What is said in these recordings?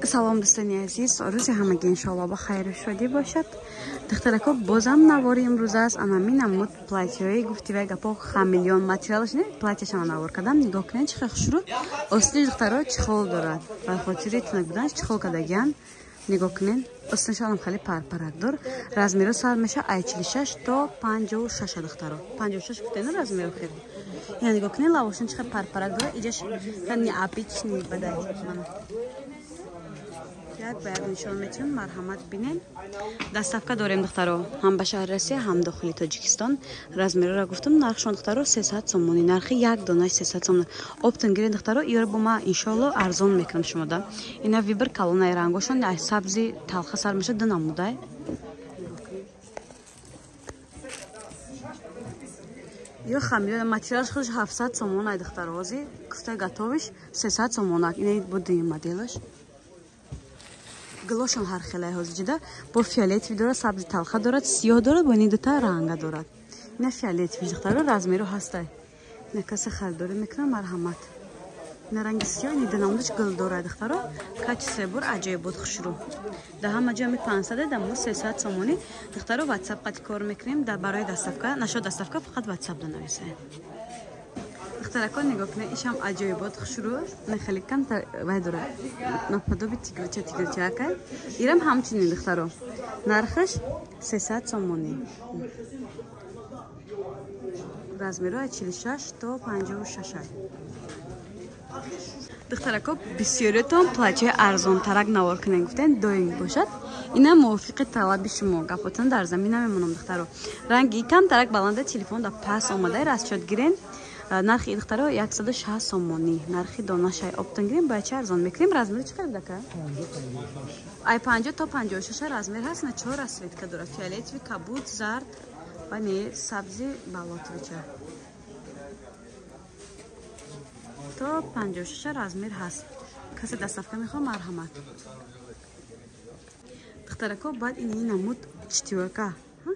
سلام دوستان عزیز، روز همگی انشالله با خیر و شادی باشد. دخترکو بازم نواری امروز است. انا می نمود پلاتیوی گفتی و گپا خمیلیون ماتریالش نه پلاتیش انا نوار کردم. نگاه کنین چه خشرو اصلی دخترها چخول دارد و خاطری تنگ بودنش چخول کدگیان. نگاه کنین اصلش هم خیلی پرپرک دار. رزمیرو سال میشه 46 تا 56 دخترها. 56 گفته نه رزمیرو خیلی. یعنی نگاه کنین لاوشن چه پرپرک داره. اینجاش کنی آبیچ نی بدای من. باید نشان میتون مرحمت بینین. دستافکا داریم دخترو هم به شهر رسیه هم داخلی تاجیکستان. رزمیرو را گفتم نرخشون دخترو 300 سومونی نرخی یک دانه 300 سومونی. اپتن گیرین دخترو ایار با ما انشالله ارزان میکنم شما دا. اینا ویبر کالونای رنگوشون ای سبزی تلخ سر میشه دو نموده. یا خمیل ماتریالش خودش 700 سومون دخترو وازی گفته گاتووش 300 سومونک. اینا بود این مدلش. گلوشون هر خیلی هزینه با فیالت ویدرو سبز تلخ دارد سیاه دارد با این دو تا رنگ دارد. نه فیالت ویدرو رزمیرو هسته. نه کسی خریداری میکنه مرحمت. نه رنگ سیاه نی دنامدش گل دارد دخترو. کاچ سبور عجیب بود خشرو. ده هم جای می 500 دمو 300 سومونی دخترو واتساپ قد کار میکنیم در برای دستافکا نشد دستافکا فقط واتساپ دنویسه. دخترکان نگاه کنه ایشم عجایبات خشرو نه خیلی کم تا وای داره نپدو تیگرچه اکای ایرم همچنین دخترو نرخش 300 سومونی رزمیرو 46 تا 56 دخترکان بسیارتون پلاچه ارزان ترک نوار کنن گفتن دوینگ باشد. اینا موافق طلب شما گفتن در زمین نمیمونم دخترو رنگی کم ترک بلنده تلفن دا پاس اومده راست شد گیرین. نرخی دخترها 160 سومونی نرخی دانشای اپتن گیریم باید چه ارزان میکنیم. رزمیر چقدر دکه؟ 50 تا 56 رزمیر هست نه 4 رسوید که داره فیالت و کبود زرد و نه سبزی بالات ویچه تا 56 رزمیر هست. کسی دستافکا میخواه مرحمت. دخترکا باید این نمود چطورکا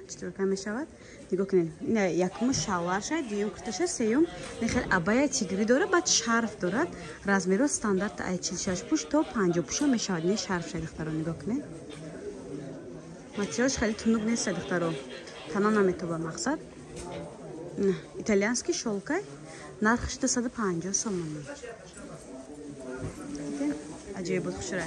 چطورکا میشود. نگاه کنین این یکم شلوار شد دوم کرتش سوم نخیل عبای تیگری داره بعد شرف دارد. رزمیرو استاندارد 46 پوش تا 50 پوش میشود. نه شرف شد دخترو نگاه کنین ماتریالش خیلی تنوک نیست دخترو تنها نمیتو با مقصد. نه ایتالیانسکی شولکای نرخش 250 سومونی. عجیب بود خشره.